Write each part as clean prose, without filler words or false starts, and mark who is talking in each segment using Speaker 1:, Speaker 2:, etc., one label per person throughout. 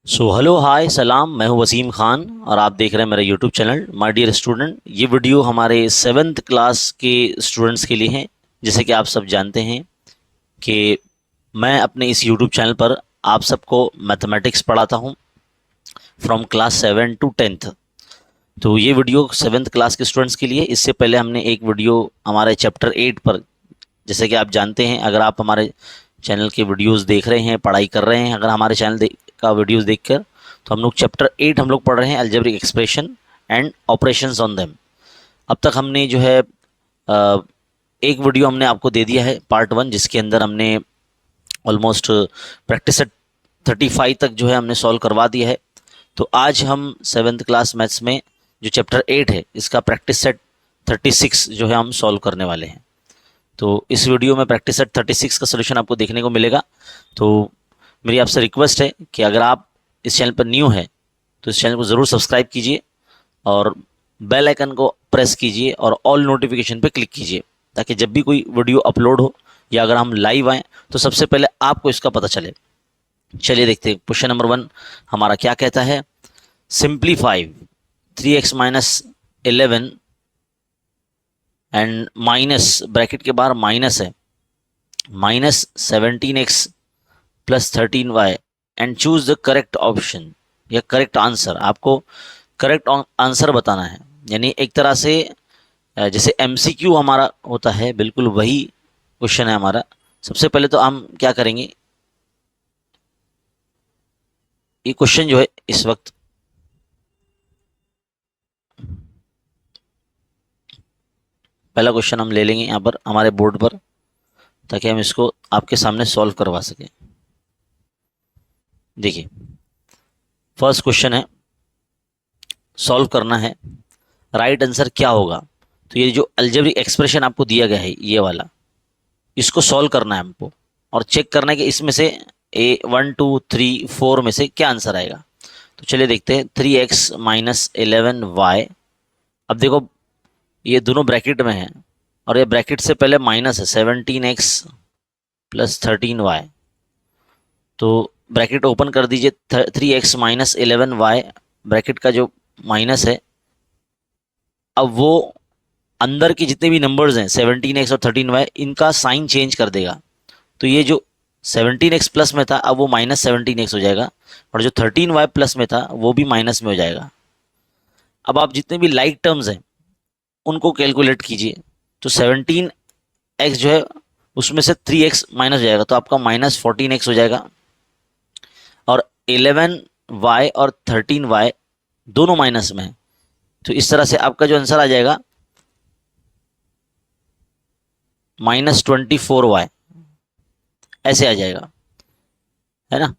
Speaker 1: Hello hi सलाम, मैं हूं वसीम खान और आप देख रहे हैं मेरा YouTube channel my dear student. ये वीडियो हमारे 7th क्लास के स्टूडेंट्स के लिए है। जैसे कि आप सब जानते हैं कि मैं अपने इस यूट्यूब चैनल पर आप सबको मैथमेटिक्स पढ़ाता हूं फ्रॉम क्लास 7 to 10th। तो ये वीडियो 7th क्लास के स्टूडेंट्स के लिए। इससे पहले हमने एक वीडियो हमारे चैप्टर 8 पर, जैसे कि आप जानते हैं, अगर आप हमारे चैनल के वीडियोस देख रहे हैं, पढ़ाई कर रहे हैं, अगर हमारे चैनल का वीडियोस देखकर, तो हम लोग चैप्टर 8 हम लोग पढ़ रहे हैं, algebraic expression and operations on them. अब तक हमने जो है एक वीडियो हमने आपको दे दिया है पार्ट 1, जिसके अंदर हमने ऑलमोस्ट प्रैक्टिस सेट 35 तक जो है हमने सॉल्व करवा दिया है। तो आज हम 7th क्लास मैथ्स में जो चैप्टर 8 है, इसका प्रैक्टिस सेट 36 जो है हम सॉल्व करने वाले हैं। तो इस वीडियो में प्रैक्टिस सेट 36 का सोल्यूशन आपको देखने को मिलेगा। तो मेरी आपसे रिक्वेस्ट है कि अगर आप इस चैनल पर न्यू है तो इस चैनल को ज़रूर सब्सक्राइब कीजिए और बेल आइकन को प्रेस कीजिए और ऑल नोटिफिकेशन पे क्लिक कीजिए, ताकि जब भी कोई वीडियो अपलोड हो या अगर हम लाइव आएँ तो सबसे पहले आपको इसका पता चले। चलिए देखते हैं क्वेश्चन नंबर 1 हमारा क्या कहता है। Simplify 3x - 11 and minus, bracket के बाहर माइनस है, -17x + 13y and choose the correct option या करेक्ट आंसर। आपको करेक्ट आंसर बताना है, यानी एक तरह से जैसे एमसीक्यू हमारा होता है, बिल्कुल वही क्वेश्चन है हमारा। सबसे पहले तो हम क्या करेंगे, ये क्वेश्चन जो है इस वक्त पहला क्वेश्चन हम ले लेंगे यहाँ पर हमारे बोर्ड पर, ताकि हम इसको आपके सामने सॉल्व करवा सकें। देखिए फर्स्ट क्वेश्चन है, सॉल्व करना है, राइट आंसर क्या होगा। तो ये जो अलजेब्रिक एक्सप्रेशन आपको दिया गया है ये वाला, इसको सॉल्व करना है हमको और चेक करना है कि इसमें से 1 2 3 4 में से क्या आंसर आएगा। तो चलिए देखते हैं। 3x - 11y। अब देखो ये दोनों ब्रैकेट में है और ये ब्रैकेट से पहले माइनस है, 17x + 13y। तो ब्रैकेट ओपन कर दीजिए। 3x - 11y ब्रैकेट का जो माइनस है, अब वो अंदर के जितने भी नंबर्स हैं 17x और 13y, इनका साइन चेंज कर देगा। तो ये जो 17x प्लस में था अब वो -17x हो जाएगा, और जो 13y प्लस में था वो भी माइनस में हो जाएगा। अब आप जितने भी लाइक टर्म्स हैं उनको कैलकुलेट कीजिए। तो 17x जो है उसमें से 3x माइनस हो जाएगा, तो आपका -14x हो जाएगा। और 11y और 13y दोनों माइनस में है, तो इस तरह से आपका जो आंसर आ जाएगा -24y, ऐसे आ जाएगा, है ना।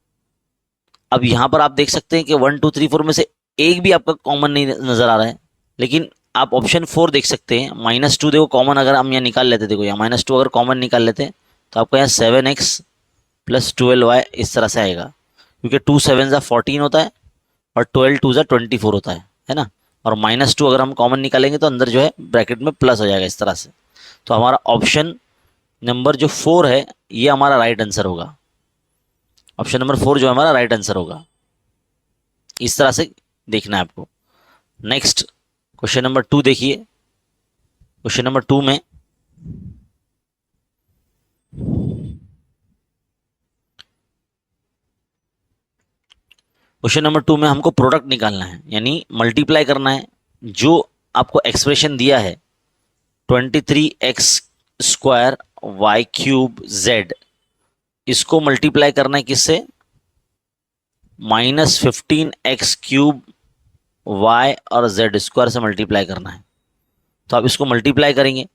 Speaker 1: अब यहां पर आप देख सकते हैं कि 1 2 3 4 में से एक भी आपका कॉमन नहीं नजर आ रहा है, लेकिन आप ऑप्शन 4 देख सकते हैं। -2 देखो कॉमन, अगर हम यहाँ निकाल लेते, देखो यहाँ -2 अगर कॉमन निकाल लेते हैं तो आपका यहाँ 7x + 12y इस तरह से आएगा, क्योंकि 2 7 14 होता है और 12 2 24 होता है ना। और -2 अगर हम कॉमन निकालेंगे तो अंदर जो है ब्रैकेट में प्लस हो जाएगा इस तरह से। तो हमारा ऑप्शन नंबर जो 4 है ये हमारा राइट आंसर होगा। ऑप्शन नंबर 4 जो हमारा राइट आंसर होगा, इस तरह से देखना है आपको। नेक्स्ट क्वेश्चन नंबर 2 देखिए। क्वेश्चन नंबर 2 में हमको प्रोडक्ट निकालना है, यानी मल्टीप्लाई करना है। जो आपको एक्सप्रेशन दिया है 23x² y³ z, इसको मल्टीप्लाई करना है किससे, -15x³ y और z² से मल्टीप्लाई करना है। तो आप इसको मल्टीप्लाई करेंगे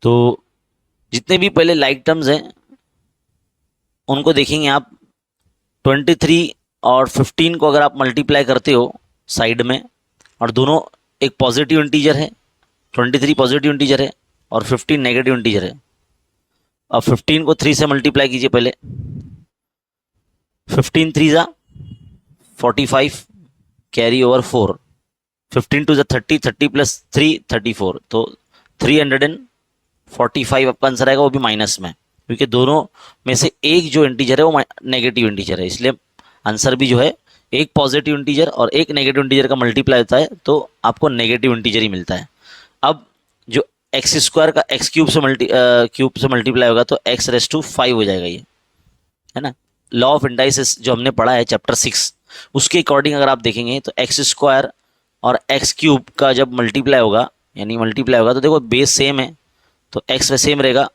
Speaker 1: तो जितने भी पहले लाइक टर्म्स हैं उनको देखेंगे आप। 23 और 15 को अगर आप मल्टीप्लाई करते हो साइड में, और दोनों एक पॉजिटिव इंटीजर है, 23 पॉजिटिव इंटीजर है और 15 नेगेटिव इंटीजर है। अब 15 को 3 से मल्टीप्लाई कीजिए पहले। 15 3 ज़ा 45 कैरी ओवर 4, 15 2 ज़ा 30, 30 + 3 34, तो 345 आपका आंसर आएगा, वो भी माइनस में। क्योंकि दोनों में से एक जो इंटीजर है वो नेगेटिव इंटीजर है, इसलिए आंसर भी जो है एक पॉजिटिव इंटीजर और एक नेगेटिव इंटीजर का मल्टीप्लाई होता है तो आपको नेगेटिव इंटीजर ही मिलता है। अब जो एक्स स्क्वायर का एक्स क्यूब से मल्टीप्लाई होगा तो एक्स रेस टू 5 हो जाएगा, ये है ना। लॉ ऑफ इंडाइसिस जो हमने पढ़ा है चैप्टर 6, उसके अकॉर्डिंग अगर आप देखेंगे तो एक्स स्क्वायर और एक्स क्यूब का जब मल्टीप्लाई होगा, यानी मल्टीप्लाई होगा तो देखो बेस सेम है तो एक्स सेम रहेगा,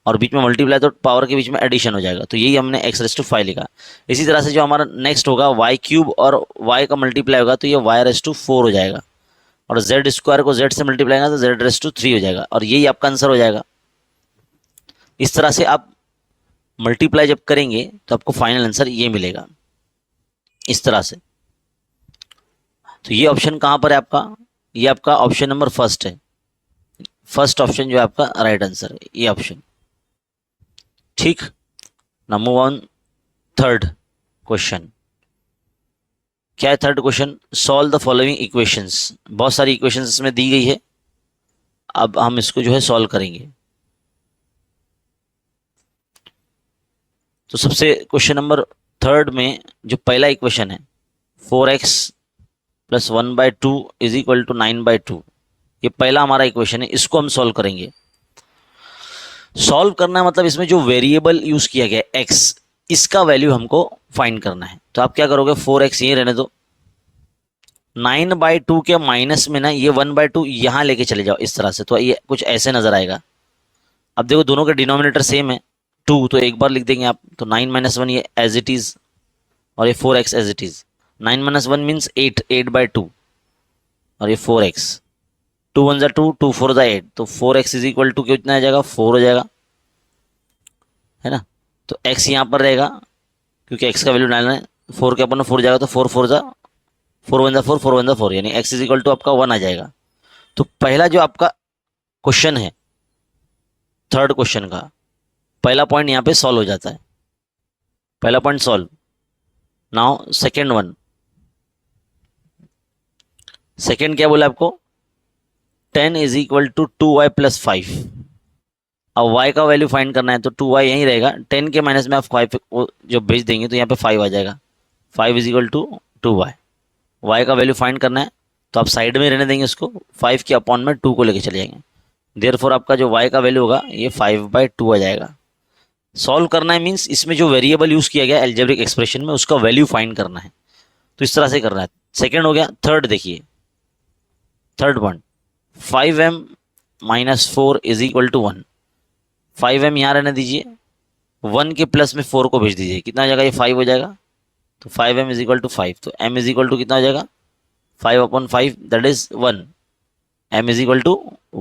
Speaker 1: और बीच में मल्टीप्लाई तो पावर के बीच में एडिशन हो जाएगा, तो यही हमने एक्स रेस टू 5 लिखा। इसी तरह से जो हमारा नेक्स्ट होगा वाई क्यूब और वाई का मल्टीप्लाई होगा तो ये वाई रेस टू 4 हो जाएगा, और जेड स्क्वायर को जेड से मल्टीप्लाई करेंगे तो जेड रेस टू 3 हो जाएगा, और यही आपका आंसर हो जाएगा। इस तरह से आप मल्टीप्लाई जब करेंगे तो आपको फाइनल आंसर ये मिलेगा इस तरह से। तो ये ऑप्शन कहाँ पर है आपका, ये आपका ऑप्शन नंबर फर्स्ट है, फर्स्ट ऑप्शन जो है आपका राइट आंसर है ये ऑप्शन, ठीक। Now move on third question. क्या है third question, solve the following equations. बहुत सारी इक्वेशंस इसमें दी गई है, अब हम इसको जो है सॉल्व करेंगे। तो सबसे क्वेश्चन नंबर थर्ड में जो पहला इक्वेशन है 4x plus 1/2 is equal to 9/2, ये पहला हमारा इक्वेशन है, इसको हम सॉल्व करेंगे। सॉल्व करना मतलब इसमें जो वेरिएबल यूज किया गया है x, इसका वैल्यू हमको फाइंड करना है। तो आप क्या करोगे, 4x यहीं रहने दो, 9/2 के माइनस में ना ये 1/2 यहाँ लेके चले जाओ इस तरह से, तो ये कुछ ऐसे नजर आएगा। अब देखो दोनों के डिनोमिनेटर सेम है 2, तो एक बार लिख देंगे आप, तो 9 - 1 ये एज इट इज, और ये 4x as it is. 9 - 1 means 8/2, और ये 4x, 2 1 2 2 4 8, तो 4x इज इक्वल टू कितना आ जाएगा, 4 हो जाएगा, है ना। तो x यहाँ पर रहेगा क्योंकि x का वैल्यू डालना है, 4 के अपन 4 जाएगा तो 4 4 4 1 4 4 1 4, यानी x इज इक्वल टू आपका 1 आ जाएगा। तो पहला जो आपका क्वेश्चन है थर्ड क्वेश्चन का पहला पॉइंट यहाँ पे सॉल्व हो जाता है, पहला point solve. Now second one, second क्या बोला आपको, 10 is equal to 2y plus 5। अब y का वैल्यू फाइंड करना है तो 2y यहीं रहेगा, 10 के माइनस में आप 5 जो भेज देंगे तो यहाँ पे 5 आ जाएगा, 5 is equal to 2y। y का वैल्यू फाइंड करना है तो आप साइड में रहने देंगे उसको, 5 के अपॉन में 2 को लेके चले जाएंगे, देयरफॉर आपका जो y का वैल्यू होगा ये 5/2 आ जाएगा। सॉल्व करना है मीन्स इसमें जो वेरिएबल यूज किया गया एल्जेब्रिक एक्सप्रेशन में उसका वैल्यू फाइंड करना है, तो इस तरह से करना है। सेकेंड हो गया, थर्ड देखिए, third one 5m - 4 is equal to 1। 5m यहाँ रहने दीजिए, 1 के प्लस में 4 को भेज दीजिए, कितना हो जाएगा, ये 5 हो जाएगा, तो 5m इज इक्वल टू 5, तो m इज इक्वल टू कितना हो जाएगा, 5/5 that is 1, m is equal to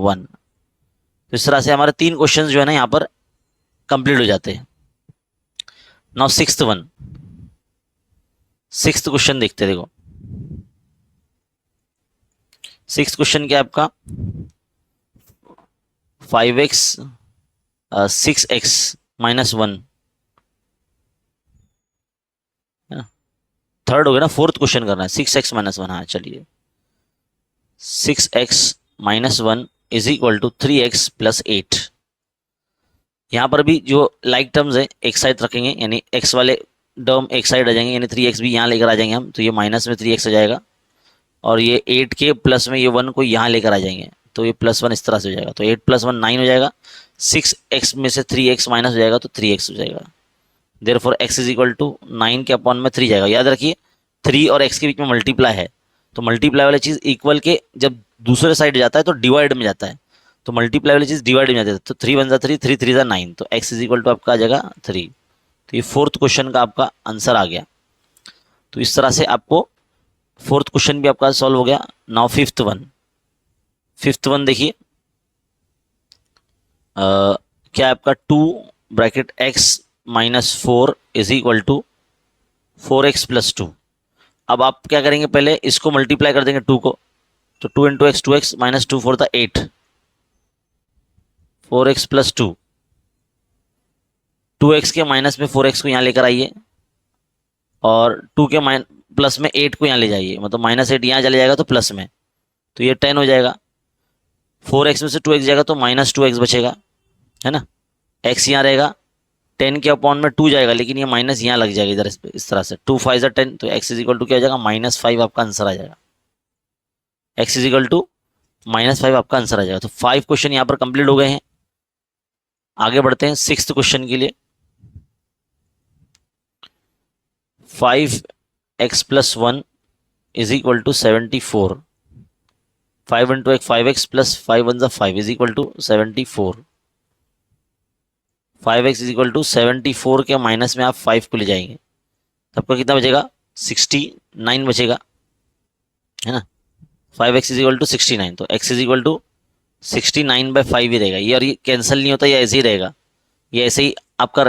Speaker 1: 1। तो इस तरह से हमारे 3 क्वेश्चन जो है ना यहाँ पर कंप्लीट हो जाते हैं। Now sixth one, sixth question देखते हैं, देखो सिक्स्थ क्वेश्चन क्या है आपका, 5x 6x - 1, थर्ड हो गया ना, फोर्थ क्वेश्चन करना है 6x - 1। हाँ चलिए, 6x - 1 is equal to 3x plus 8। यहाँ पर भी जो लाइक टर्म्स है एक साइड रखेंगे, यानी x वाले टर्म एक साइड आ जाएंगे, यानी 3x भी यहाँ लेकर आ जाएंगे हम, तो ये माइनस में 3x आ जाएगा, और ये 8 के प्लस में ये 1 को यहाँ लेकर आ जाएंगे, तो ये +1 इस तरह से हो जाएगा, तो 8 + 1 9 हो जाएगा, 6x में से 3x माइनस हो जाएगा तो 3x हो जाएगा, therefore x is equal to 9 के अपॉन में 3 जाएगा। याद रखिए 3 और x के बीच में मल्टीप्लाई है, तो मल्टीप्लाई वाली चीज़ इक्वल के जब दूसरे साइड जाता है तो डिवाइड में जाता है, तो मल्टीप्लाई वाली चीज़ डिवाइड में जाती है, तो 3 × 1 = 3, 3 × 3 = 9, तो x इज इक्वल टू आपका आ जाएगा 3। तो ये फोर्थ क्वेश्चन का आपका आंसर आ गया। तो इस तरह से आपको फोर्थ क्वेश्चन भी आपका सॉल्व हो गया। Now fifth one, fifth one देखिए, क्या है आपका 2(x - 4 is equal to 4x + 2। अब आप क्या करेंगे, पहले इसको मल्टीप्लाई कर देंगे 2 को, तो 2 × x 2x - 2 4 था 8, 4x + 2, 2x के माइनस में 4x को यहाँ लेकर आइए, और 2 के प्लस में 8 को यहाँ ले जाइए, मतलब -8 यहाँ चले जाएगा तो प्लस में, तो ये 10 हो जाएगा, 4x में से 2x जाएगा तो -2x बचेगा, है ना, x यहाँ रहेगा, 10 के अपॉन में 2 जाएगा, लेकिन ये माइनस यहाँ लग जाएगा इधर इस तरह से, 2 5 10, तो x इज इक्वल टू क्या हो जाएगा, -5 आपका आंसर आ जाएगा। x इज इक्वल टू -5 आपका आंसर आ जाएगा। तो 5 क्वेश्चन यहाँ पर कंप्लीट हो गए हैं। आगे बढ़ते हैं 6th क्वेश्चन के लिए। 5x + 1 is equal to 74। 5 into एक 5x प्लस 5 वन ज़ा 5 is equal to 74। 5x is equal to 74 के माइनस में आप 5 को ले जाएंगे, तो आपका कितना बचेगा, 69 बचेगा, है ना। 5x इज इक्वल टू 69, तो x इज इक्वल टू 69/5 ही रहेगा ये, और ये कैंसिल नहीं होता, ये ऐसे ही रहेगा, ये ऐसे ही आपका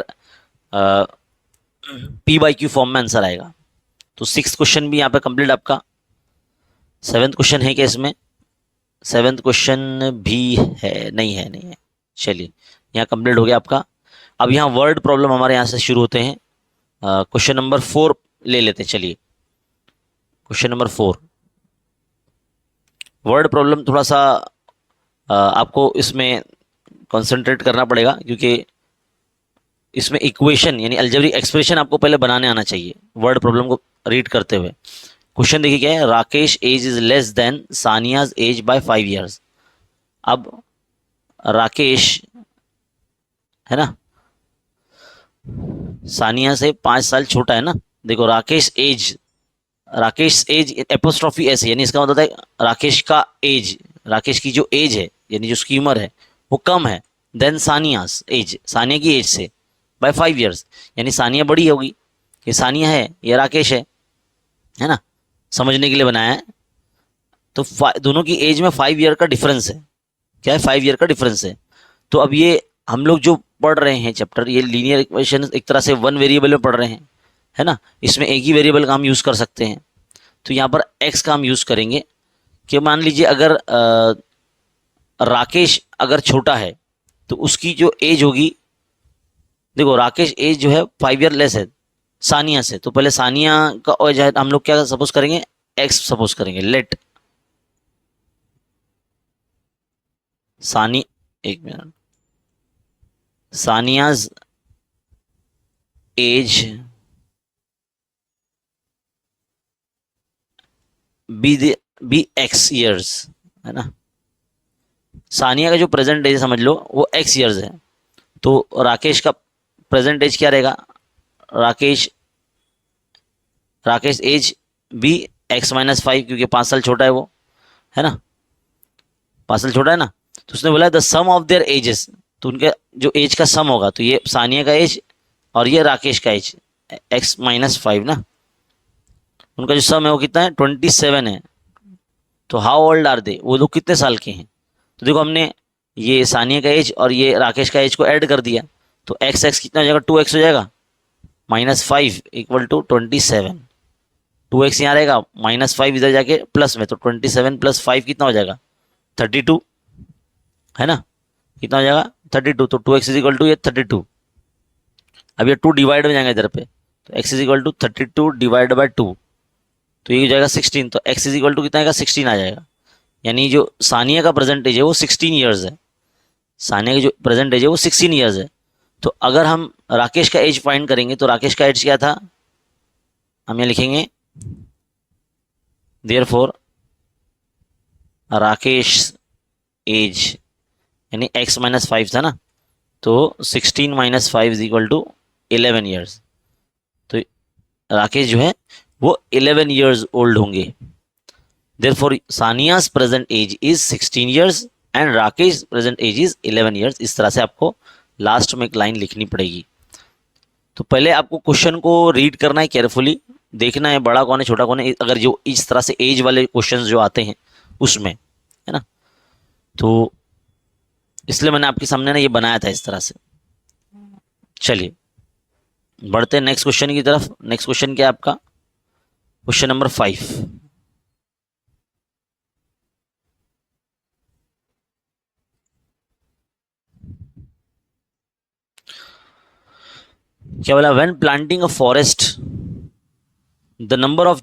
Speaker 1: p/q फॉर्म में आंसर आएगा। तो 6th क्वेश्चन भी यहाँ पे कंप्लीट आपका। 7th क्वेश्चन है क्या इसमें, 7th क्वेश्चन भी है, नहीं है। चलिए यहाँ कंप्लीट हो गया आपका। अब यहाँ वर्ड प्रॉब्लम हमारे यहाँ से शुरू होते हैं। क्वेश्चन नंबर 4 ले लेते हैं। चलिए क्वेश्चन नंबर 4 वर्ड प्रॉब्लम, थोड़ा सा आपको इसमें कंसंट्रेट करना पड़ेगा, क्योंकि इसमें इक्वेशन यानी अलजेब्रिक एक्सप्रेशन आपको पहले बनाने आना चाहिए वर्ड प्रॉब्लम को रीड करते हुए। क्वेश्चन देखिए क्या है, Rakesh age is less than Saniya's age by 5 years। अब राकेश है ना, सानिया से 5 साल छोटा है ना। देखो राकेश एज एपोस्ट्रॉफी एस, यानी इसका मतलब है राकेश का एज, राकेश की जो एज है यानी जो उसकी उम्र है वो कम है देन सानियास एज, सानिया की एज से बाय 5 years, यानी सानिया बड़ी होगी, ये सानिया है ये राकेश है ना, समझने के लिए बनाया है। तो दोनों की एज में 5 year का डिफरेंस है। क्या है, 5 year का डिफरेंस है। तो अब ये हम लोग जो पढ़ रहे हैं चैप्टर, ये लीनियर इक्वेशन एक तरह से 1 वेरिएबल में पढ़ रहे हैं, है ना। इसमें एक ही वेरिएबल का हम यूज़ कर सकते हैं। तो यहाँ पर x का हम यूज़ करेंगे कि मान लीजिए अगर राकेश अगर छोटा है तो उसकी जो एज होगी, देखो राकेश एज जो है 5 year लेस है सानिया से, तो पहले सानिया का एज है हम लोग क्या सपोज करेंगे, x सपोज करेंगे। लेट सानी, एक minute, Saniya's age be x years, है ना। सानिया का जो प्रेजेंट एज समझ लो वो x years है, तो राकेश का प्रेजेंट एज क्या रहेगा, राकेश एज भी x - 5, क्योंकि 5 साल छोटा है वो, है ना, 5 साल छोटा है ना। तो उसने बोला the sum of their ages, तो उनके जो एज का सम होगा, तो ये सानिया का एज और ये राकेश का एज x - 5 ना, उनका जो सम है वो कितना है, 27 है। तो हाउ ओल्ड आर दे, वो लोग कितने साल के हैं। तो देखो हमने ये सानिया का एज और ये राकेश का एज को ऐड कर दिया, तो x कितना हो जाएगा, 2x हो जाएगा, -5 इक्वल टू 27। 2x यहाँ रहेगा, -5 इधर जाके प्लस में, तो 27 + 5 कितना हो जाएगा, 32, है ना, कितना हो जाएगा 32। तो 2x इक्वल टू ये 32। अब ये 2 डिवाइड हो जाएंगे इधर पे, तो x equal to 32 divide by 2, तो ये हो जाएगा 16। तो x इक्वल टू कितना आएगा, 16 आ जाएगा। यानी जो सानिया का प्रेजेंट एज है वो 16 years है, सानिया की जो प्रेजेंट एज है वो 16 years है। तो अगर हम राकेश का एज फाइंड करेंगे, तो राकेश का एज क्या था, हम यहाँ लिखेंगे देयरफॉर राकेश एज, यानी x - 5 था ना, तो 16 - 5 इज इक्वल टू 11 years। तो राकेश जो है वो 11 years ओल्ड होंगे। Therefore Saniya's present age is 16 years and Rakesh present age is 11 years। इस तरह से आपको लास्ट में एक लाइन लिखनी पड़ेगी। तो पहले आपको क्वेश्चन को रीड करना है, केयरफुली देखना है बड़ा कौन है छोटा कौन है, अगर जो इस तरह से एज वाले क्वेश्चंस जो आते हैं उसमें, है ना। तो इसलिए मैंने आपके सामने ना ये बनाया था इस तरह से। चलिए बढ़ते हैं नेक्स्ट क्वेश्चन की तरफ। नेक्स्ट क्वेश्चन क्या है आपका, क्वेश्चन नंबर 5। क्या बोला, when planting a forest the number of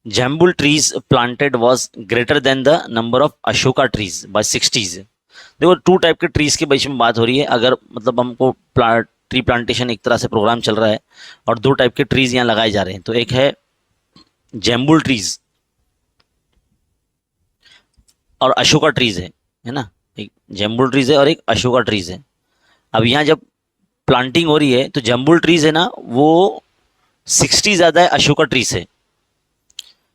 Speaker 1: jambul trees planted was greater than the number of Ashoka trees by 60s। देखो 2 टाइप के ट्रीज के बीच में बात हो रही है। अगर मतलब हमको ट्री प्लांटेशन एक तरह से प्रोग्राम चल रहा है और 2 टाइप के ट्रीज यहाँ लगाए जा रहे हैं। तो एक है जैम्बुल ट्रीज और अशोका ट्रीज है ना। एक जैम्बुल ट्रीज है और एक अशोका ट्रीज है। अब यहाँ जब प्लांटिंग हो रही है तो जैम्बुल ट्रीज है ना वो 60 ज्यादा है अशोका ट्री से।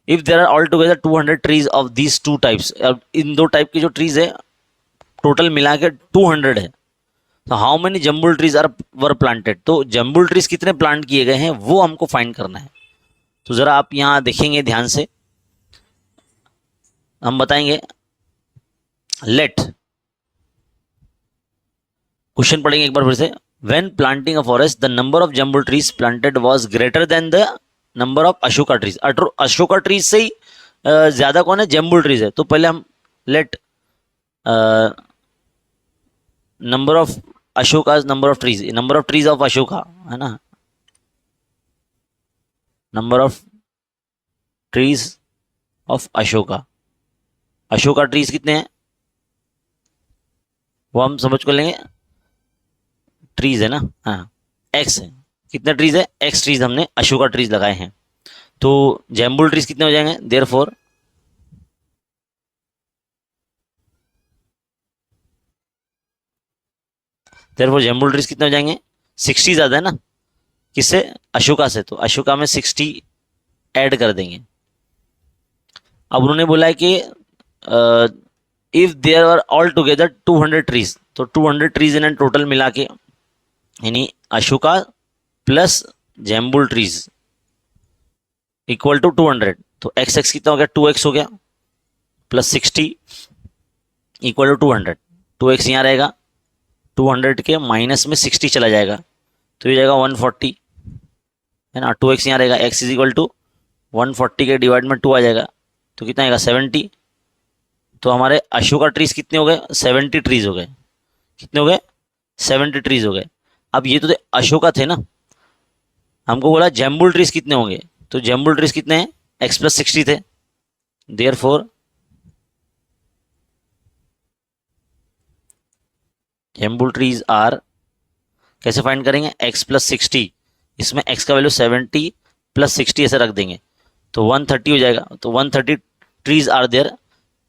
Speaker 1: If there are all together 200 trees of these 2 types, अब इन 2 टाइप की जो ट्रीज है टोटल मिला के 200 है। तो how many jambul trees are were planted, तो जम्बुल ट्रीज कितने प्लांट किए गए हैं वो हमको फाइंड करना है। तो जरा आप यहाँ देखेंगे ध्यान से, हम बताएंगे। लेट क्वेश्चन पढ़ेंगे एक बार फिर से। When planting a forest the number of jambul trees planted was greater than the number of Ashoka trees. Ashoka trees से ही ज्यादा कौन है, जम्बुल ट्रीज है। तो पहले हम let number of Ashoka, number of trees of Ashoka है ना, number of trees of Ashoka. Ashoka trees कितने हैं वो हम समझ कर लेंगे। ट्रीज है ना, हाँ एक्स है। कितने ट्रीज है, एक्स ट्रीज हमने अशोका ट्रीज लगाए हैं। तो जैम्बुल ट्रीज कितने हो जाएंगे, देयरफॉर जैम्बुल ट्रीज कितने हो जाएंगे, 60 ज्यादा है ना किससे, अशोका से। तो अशोका में 60 ऐड कर देंगे। अब उन्होंने बोला है कि if there are all together 200 trees, तो 200 ट्रीज इन टोटल मिला के, यानी Ashoka plus jambul trees equal to 200। तो एक्स एक्स कितना हो गया, 2x हो गया, प्लस 60 इक्वल टू 200। 2x यहाँ रहेगा, 200 के माइनस में 60 चला जाएगा तो ये जाएगा 140 है ना। 2x यहाँ रहेगा, x इज इक्वल टू 140 के डिवाइड में 2 आ जाएगा तो कितना आएगा 70। तो हमारे अशोका ट्रीज कितने हो गए, 70 ट्रीज हो गए। कितने हो गए, 70 ट्रीज हो गए। अब ये तो अशोका थे ना, हमको बोला जैम्बुल ट्रीज कितने होंगे, तो जैम्बुल ट्रीज कितने हैं, x प्लस 60 थे। देयरफॉर जैम्बुल ट्रीज आर, कैसे फाइंड करेंगे, x प्लस 60, इसमें x का वैल्यू 70 प्लस 60 ऐसे रख देंगे तो 130 हो जाएगा। तो 130 trees are there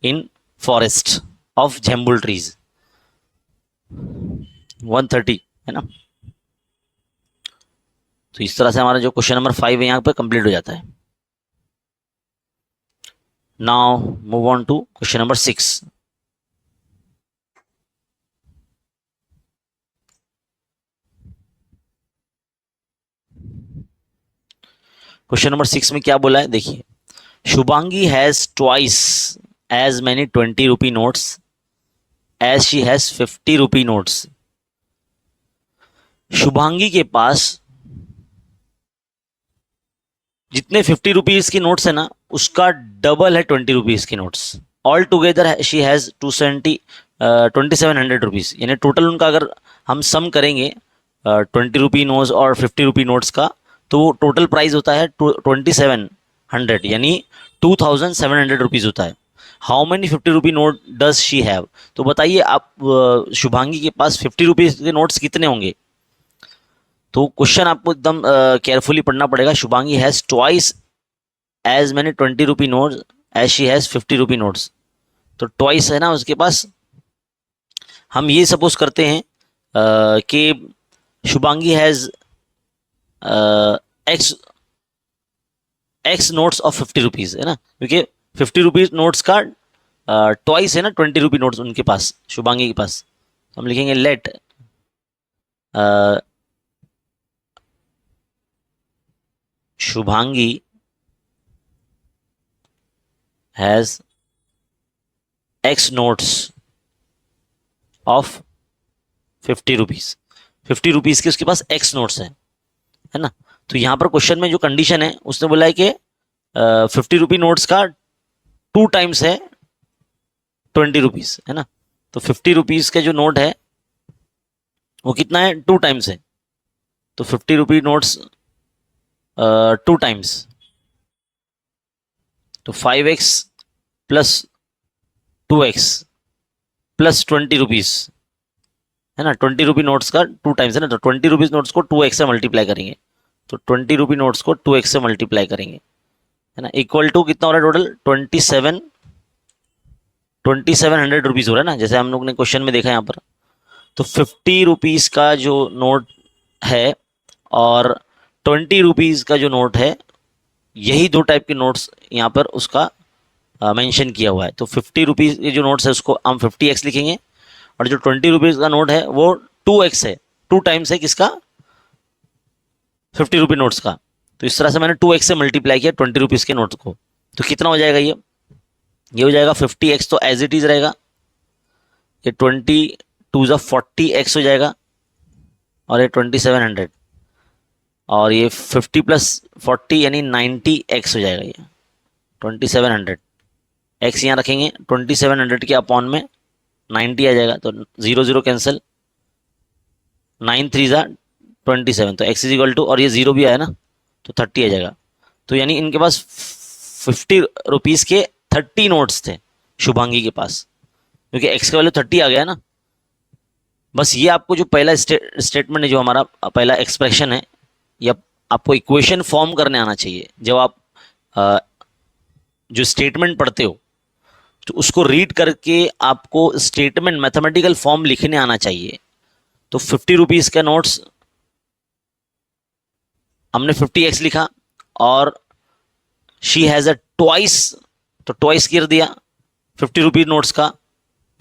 Speaker 1: in forest of jambul trees, 130 है ना। तो इस तरह से हमारा जो क्वेश्चन नंबर 5 है यहाँ पे कंप्लीट हो जाता है। Now move on to question number 6। Question number 6 में क्या बोला है देखिए, Shubhangi has twice as many 20 rupee notes as she has 50 rupee notes. Shubhangi के पास जितने 50 रुपीज की नोट्स है ना उसका डबल है 20 रुपीज की notes. All together she has 2700 rupees, यानी टोटल उनका अगर हम सम करेंगे 20 रुपी नोट्स और 50 रुपी नोट्स का तो वो टोटल प्राइस होता है 2700, यानी 2700 रुपीज होता है। How many 50 rupee note does she have, तो बताइए आप शुभांगी के पास 50 रुपीज के नोट्स कितने होंगे। तो क्वेश्चन आपको एकदम केयरफुली पढ़ना पड़ेगा। Shubhangi has twice as many 20 rupee notes as she has 50 rupee notes. तो ट्वाइस है ना उसके पास। हम ये सपोज करते हैं कि Shubhangi has x notes of 50 rupees है ना, क्योंकि 50 रुपीज नोट्स का ट्वाइस है ना 20 रुपी नोट्स उनके पास, शुभांगी के पास। तो हम लिखेंगे let Shubhangi has x notes of 50 rupees. 50 rupees के उसके पास एक्स नोट्स है ना। तो यहां पर क्वेश्चन में जो कंडीशन है उसने बोला है कि 50 रुपी नोट्स का 2 टाइम्स है 20 रुपीज है ना। तो 50 रुपीज का जो नोट है वो कितना है, 2 टाइम्स है। तो 50 रुपी नोट्स 2 टाइम्स, तो 5x plus 2x plus 20 rupees है ना। 20 रुपी नोट्स का 2 टाइम्स है ना, तो 20 रुपीज़ नोट्स को 2x से मल्टीप्लाई करेंगे, तो 20 रुपी नोट्स को 2x से मल्टीप्लाई करेंगे, है ना, इक्वल टू कितना हो रहा है टोटल 2700 रुपीज़ हो रहा है ना, जैसे हम लोग ने क्वेश्चन में देखा यहाँ पर। तो 50 रुपीज़ का जो नोट है और 20 रुपीज़ का जो नोट है, यही दो टाइप के नोट्स यहाँ पर उसका मेंशन किया हुआ है। तो 50 रुपीज़ के जो नोट्स है उसको हम 50x लिखेंगे, और जो 20 रुपीज़ का नोट है वो 2x है, 2 टाइम्स है किसका, 50 रुपी नोट्स का। तो इस तरह से मैंने 2x से मल्टीप्लाई किया 20 रुपीज़ के नोट को। तो कितना हो जाएगा ये हो जाएगा 50x, तो एज इट इज़ रहेगा, ये 20 2 40x हो जाएगा, और ये 2700, और ये 50 + 40 यानी 90x हो जाएगा, ये 2700 x यहाँ रखेंगे, 2700 के अपॉन में 90 आ जाएगा, तो 0 0 कैंसिल, 9 3 27, तो x इज इक्वल टू, और ये 0 भी आया ना तो 30 आ जाएगा। तो यानी इनके पास 50 रुपीज़ के 30 नोट्स थे शुभांगी के पास, क्योंकि x का वैल्यू 30 आ गया ना। बस ये आपको जो पहला स्टेटमेंट है, जो हमारा पहला एक्सप्रेशन है, या आपको इक्वेशन फॉर्म करने आना चाहिए। जब आप जो स्टेटमेंट पढ़ते हो तो उसको रीड करके आपको स्टेटमेंट मैथमेटिकल फॉर्म लिखने आना चाहिए। तो 50 रुपीज़ का नोट्स हमने 50x लिखा, और शी हैज़ अ ट्वाइस, तो ट्वाइस कर दिया 50 रुपीज़ नोट्स का,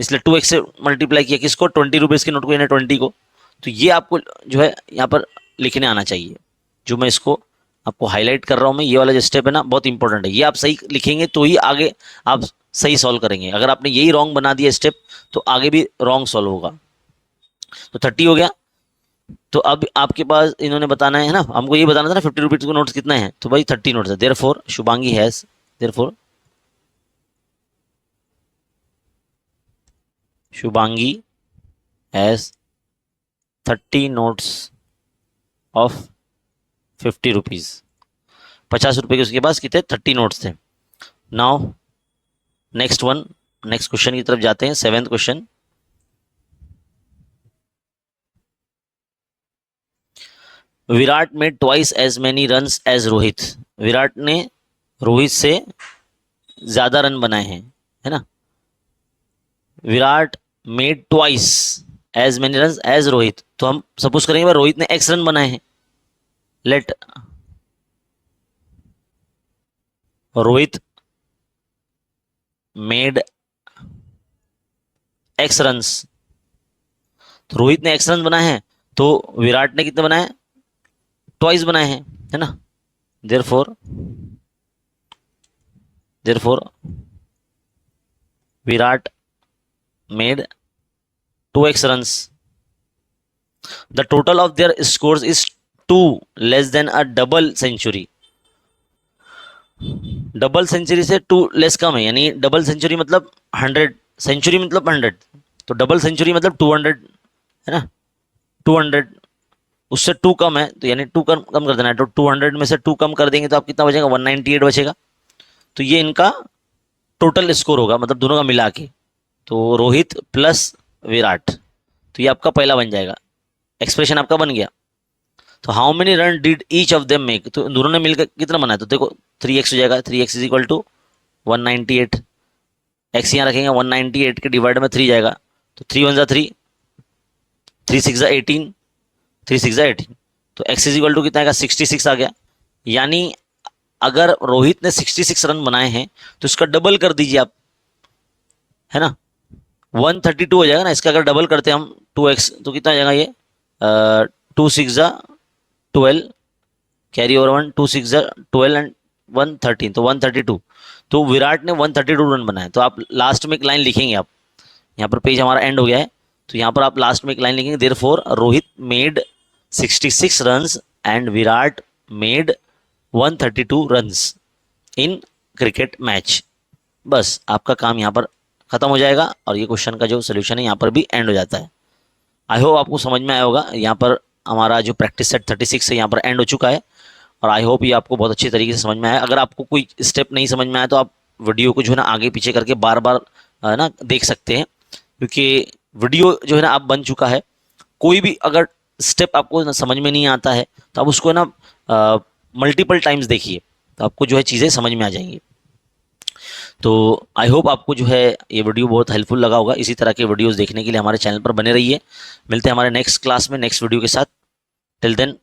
Speaker 1: इसलिए 2x से मल्टीप्लाई किया किसको, 20 रुपीज़ के नोट को, यानी 20 को। तो ये आपको जो है यहाँ पर लिखने आना चाहिए, जो मैं इसको आपको हाईलाइट कर रहा हूँ। मैं ये वाला जो स्टेप है ना बहुत इंपॉर्टेंट है, ये आप सही लिखेंगे तो ही आगे आप सही सॉल्व करेंगे। अगर आपने यही रॉन्ग बना दिया स्टेप तो आगे भी रॉन्ग सॉल्व होगा। तो 30 हो गया। तो अब आपके पास इन्होंने बताना है ना, हमको ये बताना था ना 50 रुपीज़ को नोट्स कितने हैं, तो भाई 30 नोट्स है। Therefore Shubhangi has, therefore Shubhangi has 30 notes of 50 rupees. 50 रुपये के उसके पास कितने 30 नोट्स थे। नाउ नेक्स्ट क्वेश्चन की तरफ जाते हैं। 7th question, Virat made twice as many runs as Rohit. Virat ने रोहित से ज्यादा रन बनाए हैं, है ना। Virat made twice as many runs as Rohit, तो हम सपोज करेंगे रोहित ने x रन बनाए हैं। Let Rohit made x runs, तो रोहित ने x रन बनाए हैं, तो विराट ने कितने बनाए, ट्वाइस बनाए हैं, है ना। Therefore Virat made 2x runs. The total of their scores is 2 less than a double century. Double century से 2 लेस कम है, यानी डबल सेंचुरी मतलब 100, सेंचुरी मतलब 100, तो डबल सेंचुरी मतलब 200, है ना। 200 उससे 2 कम है, तो यानी 2 कम कर देना है। तो 200 में से 2 कम कर देंगे तो आप कितना बचेगा, 198 बचेगा। तो ये इनका टोटल स्कोर होगा, मतलब दोनों का मिला के। तो रोहित प्लस विराट, तो ये आपका पहला बन जाएगा, एक्सप्रेशन आपका बन गया। तो how many run did each of them make, तो दोनों ने मिलकर कितना बनाया, तो देखो 3x हो जाएगा, 3x is equal to 198, x यहाँ रखेंगे, 198 के डिवाइड में 3 जाएगा, तो 3 1 3, 3 6 18, 3 6 18, तो x इज इक्वल टू कितना आएगा, 66 आ गया। यानी अगर रोहित ने 66 रन बनाए हैं तो इसका डबल कर दीजिए आप, है ना। 132 हो जाएगा ना, इसका अगर डबल करते हैं हम 2x तो कितना आ जाएगा, ये 2 6 12, कैरी ओवर 1, 2 6 12 एंड 1 13, तो 132। तो विराट ने 132 रन बनाए। तो आप लास्ट में एक लाइन लिखेंगे, आप यहाँ पर पेज हमारा एंड हो गया है, तो यहाँ पर आप लास्ट में एक लाइन लिखेंगे, therefore Rohit made 66 runs and Virat made 132 runs in cricket match. बस आपका काम यहाँ पर खत्म हो जाएगा, और ये क्वेश्चन का जो सोल्यूशन है यहाँ पर भी एंड हो जाता है। आई होप आपको समझ में आया होगा। यहाँ पर हमारा जो प्रैक्टिस सेट 36 है यहाँ पर एंड हो चुका है, और आई होप ये आपको बहुत अच्छी तरीके से समझ में आया। अगर आपको कोई स्टेप नहीं समझ में आया तो आप वीडियो को जो है ना आगे पीछे करके बार बार ना देख सकते हैं, क्योंकि वीडियो जो है ना आप बन चुका है, कोई भी अगर स्टेप आपको समझ में नहीं आता है तो आप उसको ना मल्टीपल टाइम्स देखिए, तो आपको जो है चीज़ें समझ में आ जाएंगी। तो आई होप आपको जो है ये वीडियो बहुत हेल्पफुल लगा होगा। इसी तरह के वीडियोस देखने के लिए हमारे चैनल पर बने रहिए। मिलते हैं हमारे नेक्स्ट क्लास में नेक्स्ट वीडियो के साथ। Till then